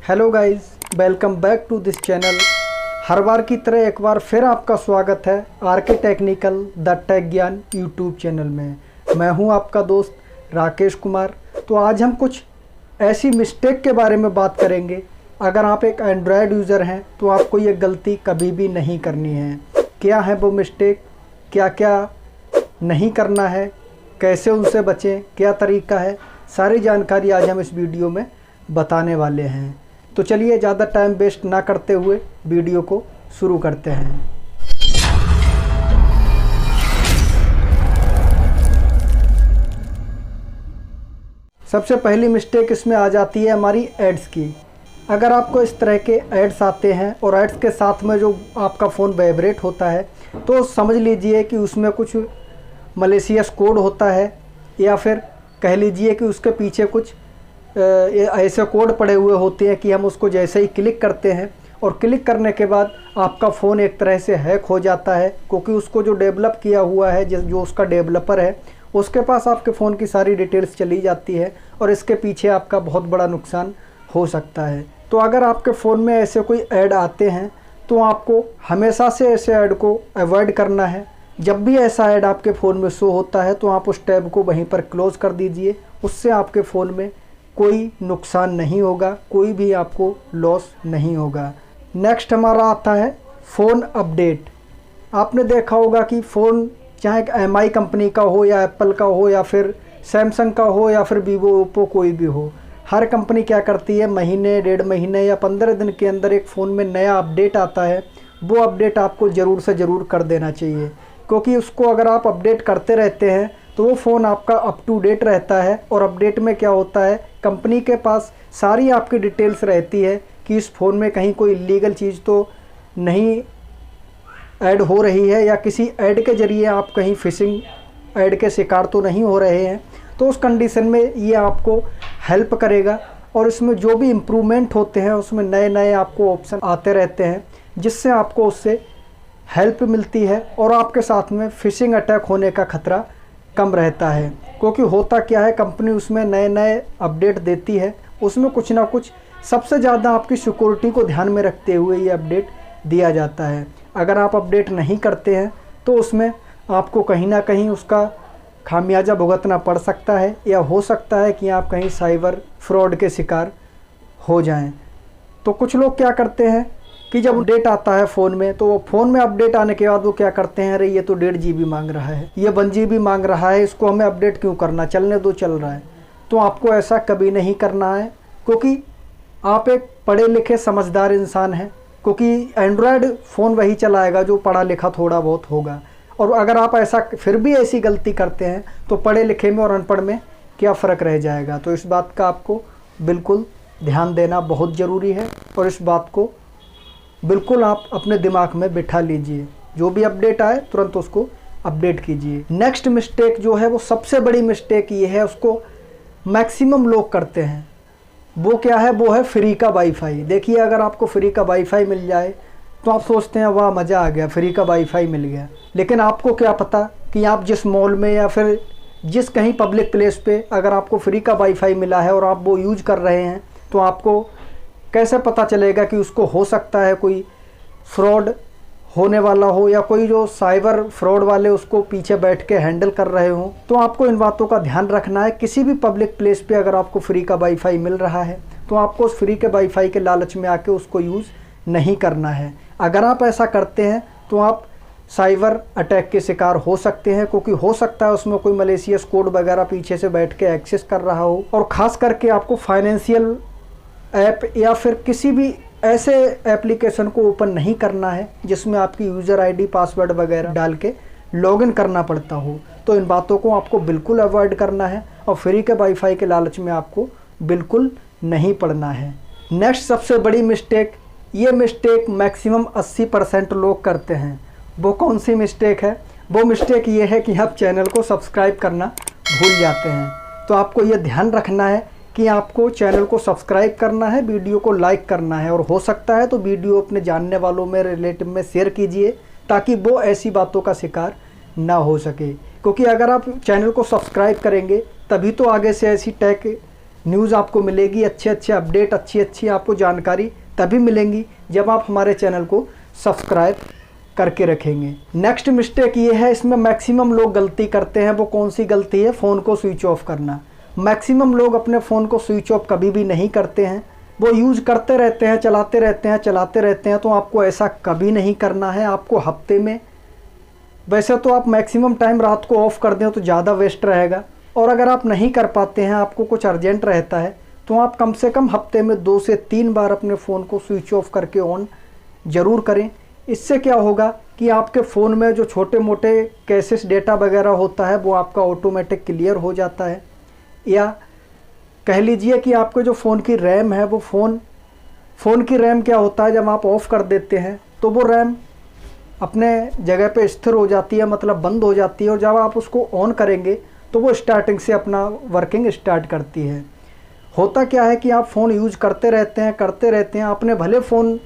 Hello guys, welcome back to this channel. हर बार की तरह एक बार फिर आपका स्वागत है RK technical the tech Gyan YouTube channel में। मैं हूं आपका दोस्त राकेश कुमार। तो आज हम कुछ ऐसी मिस्टेक के बारे में बात करेंगे। अगर आप एक एंड्रॉयड यूज़र हैं तो आपको ये गलती कभी भी नहीं करनी है। क्या है वो मिस्टेक, क्या क्या नहीं करना है, कैसे उनसे बचें, क्या तरीका है, सारी जानकारी आज हम इस वीडियो में बताने वाले हैं। तो चलिए ज़्यादा टाइम वेस्ट ना करते हुए वीडियो को शुरू करते हैं। सबसे पहली मिस्टेक इसमें आ जाती है हमारी एड्स की। अगर आपको इस तरह के एड्स आते हैं और एड्स के साथ में जो आपका फ़ोन वाइब्रेट होता है तो समझ लीजिए कि उसमें कुछ मलेशियस कोड होता है, या फिर कह लीजिए कि उसके पीछे कुछ ऐसे कोड पड़े हुए होते हैं कि हम उसको जैसे ही क्लिक करते हैं और क्लिक करने के बाद आपका फ़ोन एक तरह से हैक हो जाता है, क्योंकि उसको जो डेवलप किया हुआ है, जो उसका डेवलपर है, उसके पास आपके फ़ोन की सारी डिटेल्स चली जाती है और इसके पीछे आपका बहुत बड़ा नुकसान हो सकता है। तो अगर आपके फ़ोन में ऐसे कोई ऐड आते हैं तो आपको हमेशा से ऐसे ऐड को अवॉइड करना है। जब भी ऐसा ऐड आपके फ़ोन में शो होता है तो आप उस टैब को वहीं पर क्लोज़ कर दीजिए। उससे आपके फ़ोन में कोई नुकसान नहीं होगा, कोई भी आपको लॉस नहीं होगा। नेक्स्ट हमारा आता है फ़ोन अपडेट। आपने देखा होगा कि फ़ोन चाहे MI कंपनी का हो या एप्पल का हो या फिर सैमसंग का हो या फिर वीवो, ओप्पो, कोई भी हो, हर कंपनी क्या करती है, महीने, 1.5 महीने या 15 दिन के अंदर एक फ़ोन में नया अपडेट आता है। वो अपडेट आपको ज़रूर से ज़रूर कर देना चाहिए, क्योंकि उसको अगर आप अपडेट करते रहते हैं तो वो फ़ोन आपका अप टू डेट रहता है। और अपडेट में क्या होता है, कंपनी के पास सारी आपकी डिटेल्स रहती है कि इस फ़ोन में कहीं कोई इलीगल चीज़ तो नहीं ऐड हो रही है, या किसी ऐड के ज़रिए आप कहीं फिशिंग ऐड के शिकार तो नहीं हो रहे हैं। तो उस कंडीशन में ये आपको हेल्प करेगा। और इसमें जो भी इम्प्रूवमेंट होते हैं उसमें नए नए आपको ऑप्शन आते रहते हैं, जिससे आपको उससे हेल्प मिलती है और आपके साथ में फिशिंग अटैक होने का ख़तरा कम रहता है। क्योंकि होता क्या है, कंपनी उसमें नए नए अपडेट देती है, उसमें कुछ ना कुछ सबसे ज़्यादा आपकी सिक्योरिटी को ध्यान में रखते हुए ये अपडेट दिया जाता है। अगर आप अपडेट नहीं करते हैं तो उसमें आपको कहीं ना कहीं उसका खामियाजा भुगतना पड़ सकता है, या हो सकता है कि आप कहीं साइबर फ्रॉड के शिकार हो जाएं। तो कुछ लोग क्या करते हैं कि जब अपडेट आता है फ़ोन में, तो वो फ़ोन में अपडेट आने के बाद वो क्या करते हैं, अरे ये तो 1.5 GB मांग रहा है, ये 1 GB मांग रहा है, इसको हमें अपडेट क्यों करना, चलने दो, चल रहा है। तो आपको ऐसा कभी नहीं करना है, क्योंकि आप एक पढ़े लिखे समझदार इंसान हैं। क्योंकि एंड्रॉयड फ़ोन वही चलाएगा जो पढ़ा लिखा थोड़ा बहुत होगा। और अगर आप ऐसा फिर भी ऐसी गलती करते हैं तो पढ़े लिखे में और अनपढ़ में क्या फ़र्क रह जाएगा। तो इस बात का आपको बिल्कुल ध्यान देना बहुत ज़रूरी है, और इस बात को बिल्कुल आप अपने दिमाग में बिठा लीजिए। जो भी अपडेट आए तुरंत उसको अपडेट कीजिए। नेक्स्ट मिस्टेक जो है वो सबसे बड़ी मिस्टेक ये है, उसको मैक्सिमम लोग करते हैं। वो क्या है, वो है फ्री का वाईफाई। देखिए, अगर आपको फ्री का वाईफाई मिल जाए तो आप सोचते हैं वाह मज़ा आ गया, फ्री का वाईफाई मिल गया। लेकिन आपको क्या पता कि आप जिस मॉल में या फिर जिस कहीं पब्लिक प्लेस पे अगर आपको फ्री का वाईफाई मिला है और आप वो यूज कर रहे हैं, तो आपको कैसे पता चलेगा कि उसको हो सकता है कोई फ्रॉड होने वाला हो, या कोई जो साइबर फ्रॉड वाले उसको पीछे बैठ के हैंडल कर रहे हों। तो आपको इन बातों का ध्यान रखना है। किसी भी पब्लिक प्लेस पे अगर आपको फ्री का वाईफाई मिल रहा है तो आपको उस फ्री के वाईफाई के लालच में आके उसको यूज़ नहीं करना है। अगर आप ऐसा करते हैं तो आप साइबर अटैक के शिकार हो सकते हैं, क्योंकि हो सकता है उसमें कोई मलेशियस कोड वगैरह पीछे से बैठ के एक्सेस कर रहा हो। और ख़ास करके आपको फाइनेंशियल ऐप या फिर किसी भी ऐसे एप्लीकेशन को ओपन नहीं करना है जिसमें आपकी यूज़र ID, पासवर्ड वगैरह डाल के लॉगिन करना पड़ता हो। तो इन बातों को आपको बिल्कुल अवॉइड करना है और फ्री के वाईफाई के लालच में आपको बिल्कुल नहीं पड़ना है। नेक्स्ट सबसे बड़ी मिस्टेक, ये मिस्टेक मैक्सिमम 80% लोग करते हैं। वो कौन सी मिस्टेक है? वो मिस्टेक ये है कि आप चैनल को सब्सक्राइब करना भूल जाते हैं। तो आपको ये ध्यान रखना है कि आपको चैनल को सब्सक्राइब करना है, वीडियो को लाइक करना है, और हो सकता है तो वीडियो अपने जानने वालों में, रिलेटिव में शेयर कीजिए, ताकि वो ऐसी बातों का शिकार ना हो सके। क्योंकि अगर आप चैनल को सब्सक्राइब करेंगे तभी तो आगे से ऐसी टेक न्यूज़ आपको मिलेगी, अच्छे अच्छे अपडेट, अच्छी अच्छी आपको जानकारी तभी मिलेंगी जब आप हमारे चैनल को सब्सक्राइब करके रखेंगे। नेक्स्ट मिस्टेक ये है, इसमें मैक्सिमम लोग गलती करते हैं। वो कौन सी गलती है? फ़ोन को स्विच ऑफ करना। मैक्सिमम लोग अपने फ़ोन को स्विच ऑफ कभी भी नहीं करते हैं, वो यूज़ करते रहते हैं, चलाते रहते हैं। तो आपको ऐसा कभी नहीं करना है। आपको हफ्ते में, वैसे तो आप मैक्सिमम टाइम रात को ऑफ़ कर दें तो ज़्यादा वेस्ट रहेगा, और अगर आप नहीं कर पाते हैं, आपको कुछ अर्जेंट रहता है, तो आप कम से कम हफ्ते में 2 से 3 बार अपने फ़ोन को स्विच ऑफ करके ऑन ज़रूर करें। इससे क्या होगा कि आपके फ़ोन में जो छोटे मोटे कैशेस डेटा वगैरह होता है वो आपका ऑटोमेटिक क्लियर हो जाता है। या कह लीजिए कि आपके जो फ़ोन की रैम है, वो फ़ोन की रैम क्या होता है, जब आप ऑफ़ कर देते हैं तो वो रैम अपने जगह पे स्थिर हो जाती है, मतलब बंद हो जाती है, और जब आप उसको ऑन करेंगे तो वो स्टार्टिंग से अपना वर्किंग स्टार्ट करती है। होता क्या है कि आप फ़ोन यूज़ करते रहते हैं, आपने भले फ़ोन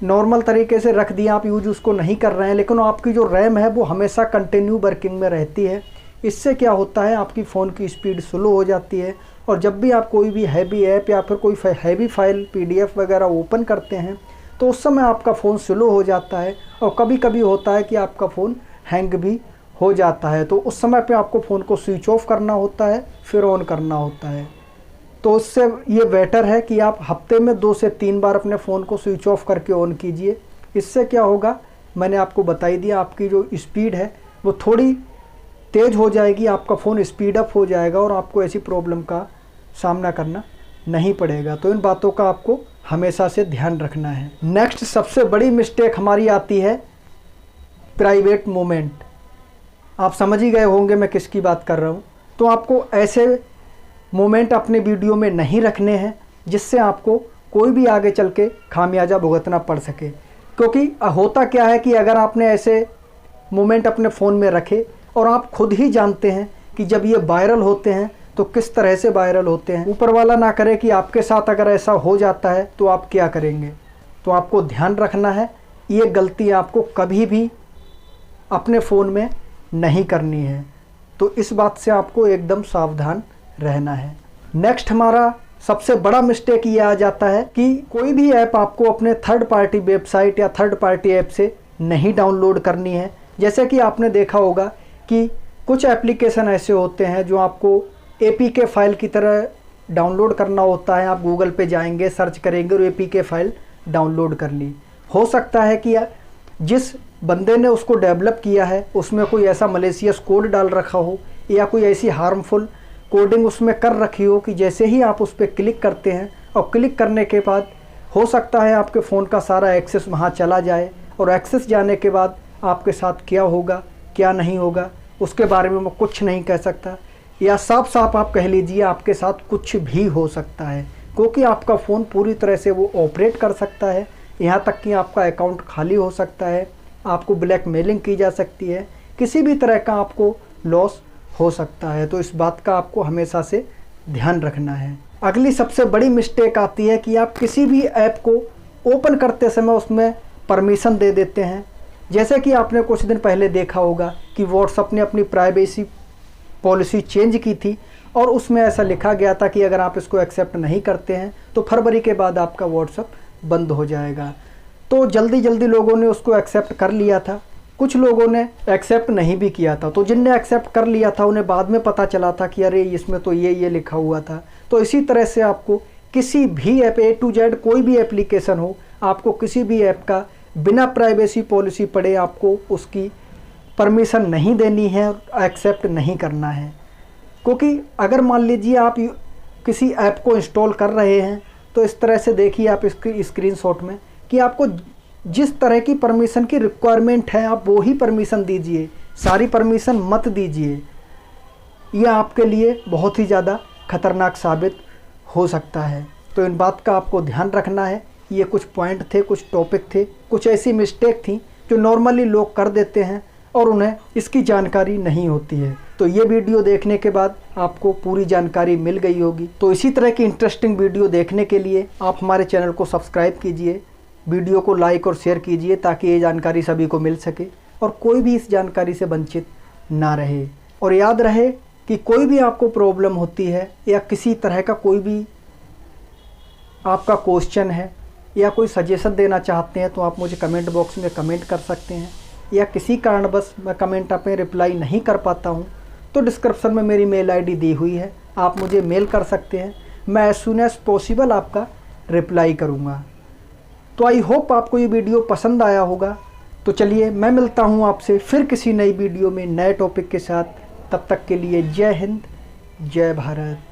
नॉर्मल तरीके से रख दिया, आप यूज़ उसको नहीं कर रहे हैं, लेकिन आपकी जो रैम है वो हमेशा कंटिन्यू वर्किंग में रहती है। इससे क्या होता है, आपकी फ़ोन की स्पीड स्लो हो जाती है, और जब भी आप कोई भी हैवी ऐप या फिर कोई हैवी फाइल PDF वगैरह ओपन करते हैं तो उस समय आपका फ़ोन स्लो हो जाता है, और कभी कभी होता है कि आपका फ़ोन हैंग भी हो जाता है। तो उस समय पे आपको फ़ोन को स्विच ऑफ करना होता है, फिर ऑन करना होता है। तो उससे ये बेटर है कि आप हफ्ते में 2 से 3 बार अपने फ़ोन को स्विच ऑफ करके ऑन कीजिए। इससे क्या होगा, मैंने आपको बता ही दिया, आपकी जो स्पीड है वो थोड़ी तेज़ हो जाएगी, आपका फ़ोन स्पीड अप हो जाएगा, और आपको ऐसी प्रॉब्लम का सामना करना नहीं पड़ेगा। तो इन बातों का आपको हमेशा से ध्यान रखना है। नेक्स्ट सबसे बड़ी मिस्टेक हमारी आती है प्राइवेट मोमेंट। आप समझ ही गए होंगे मैं किसकी बात कर रहा हूँ। तो आपको ऐसे मोमेंट अपने वीडियो में नहीं रखने हैं जिससे आपको कोई भी आगे चल के खामियाजा भुगतना पड़ सके। क्योंकि होता क्या है कि अगर आपने ऐसे मोमेंट अपने फ़ोन में रखे, और आप खुद ही जानते हैं कि जब ये वायरल होते हैं तो किस तरह से वायरल होते हैं, ऊपर वाला ना करे कि आपके साथ अगर ऐसा हो जाता है तो आप क्या करेंगे। तो आपको ध्यान रखना है, ये गलती आपको कभी भी अपने फ़ोन में नहीं करनी है। तो इस बात से आपको एकदम सावधान रहना है। नेक्स्ट हमारा सबसे बड़ा मिस्टेक ये आ जाता है कि कोई भी ऐप आपको अपने थर्ड पार्टी वेबसाइट या थर्ड पार्टी ऐप से नहीं डाउनलोड करनी है। जैसे कि आपने देखा होगा कि कुछ एप्लीकेशन ऐसे होते हैं जो आपको APK फाइल की तरह डाउनलोड करना होता है। आप गूगल पे जाएंगे, सर्च करेंगे और APK फाइल डाउनलोड कर ली। हो सकता है कि जिस बंदे ने उसको डेवलप किया है उसमें कोई ऐसा मलेशियस कोड डाल रखा हो, या कोई ऐसी हार्मफुल कोडिंग उसमें कर रखी हो कि जैसे ही आप उस पर क्लिक करते हैं, और क्लिक करने के बाद हो सकता है आपके फ़ोन का सारा एक्सेस वहाँ चला जाए, और एक्सेस जाने के बाद आपके साथ क्या होगा क्या नहीं होगा उसके बारे में मैं कुछ नहीं कह सकता। या साफ साफ आप कह लीजिए आपके साथ कुछ भी हो सकता है, क्योंकि आपका फ़ोन पूरी तरह से वो ऑपरेट कर सकता है। यहाँ तक कि आपका अकाउंट खाली हो सकता है, आपको ब्लैकमेलिंग की जा सकती है, किसी भी तरह का आपको लॉस हो सकता है। तो इस बात का आपको हमेशा से ध्यान रखना है। अगली सबसे बड़ी मिस्टेक आती है कि आप किसी भी ऐप को ओपन करते समय उसमें परमिशन दे देते हैं। जैसे कि आपने कुछ दिन पहले देखा होगा कि व्हाट्सएप ने अपनी प्राइवेसी पॉलिसी चेंज की थी, और उसमें ऐसा लिखा गया था कि अगर आप इसको एक्सेप्ट नहीं करते हैं तो फरवरी के बाद आपका व्हाट्सएप बंद हो जाएगा। तो जल्दी जल्दी लोगों ने उसको एक्सेप्ट कर लिया था, कुछ लोगों ने एक्सेप्ट नहीं भी किया था। तो जिनने एक्सेप्ट कर लिया था उन्हें बाद में पता चला था कि अरे इसमें तो ये लिखा हुआ था। तो इसी तरह से आपको किसी भी ऐप A to Z कोई भी एप्लीकेशन हो, आपको किसी भी ऐप का बिना प्राइवेसी पॉलिसी पढ़े आपको उसकी परमिशन नहीं देनी है, एक्सेप्ट नहीं करना है। क्योंकि अगर मान लीजिए आप किसी ऐप को इंस्टॉल कर रहे हैं तो इस तरह से देखिए आप इसकी स्क्रीनशॉट में कि आपको जिस तरह की परमिशन की रिक्वायरमेंट है आप वो ही परमिशन दीजिए, सारी परमिशन मत दीजिए। यह आपके लिए बहुत ही ज़्यादा खतरनाक साबित हो सकता है। तो इन बात का आपको ध्यान रखना है। ये कुछ पॉइंट थे, कुछ टॉपिक थे, कुछ ऐसी मिस्टेक थी जो नॉर्मली लोग कर देते हैं और उन्हें इसकी जानकारी नहीं होती है। तो ये वीडियो देखने के बाद आपको पूरी जानकारी मिल गई होगी। तो इसी तरह की इंटरेस्टिंग वीडियो देखने के लिए आप हमारे चैनल को सब्सक्राइब कीजिए, वीडियो को लाइक और शेयर कीजिए ताकि ये जानकारी सभी को मिल सके और कोई भी इस जानकारी से वंचित ना रहे। और याद रहे कि कोई भी आपको प्रॉब्लम होती है या किसी तरह का कोई भी आपका क्वेश्चन है या कोई सजेशन देना चाहते हैं तो आप मुझे कमेंट बॉक्स में कमेंट कर सकते हैं, या किसी कारणवश मैं कमेंट पे रिप्लाई नहीं कर पाता हूं तो डिस्क्रिप्शन में मेरी मेल आईडी दी हुई है, आप मुझे मेल कर सकते हैं। मैं एज सून एज पॉसिबल आपका रिप्लाई करूंगा। तो आई होप आपको ये वीडियो पसंद आया होगा। तो चलिए मैं मिलता हूं आपसे फिर किसी नई वीडियो में नए टॉपिक के साथ। तब तक के लिए जय हिंद, जय भारत।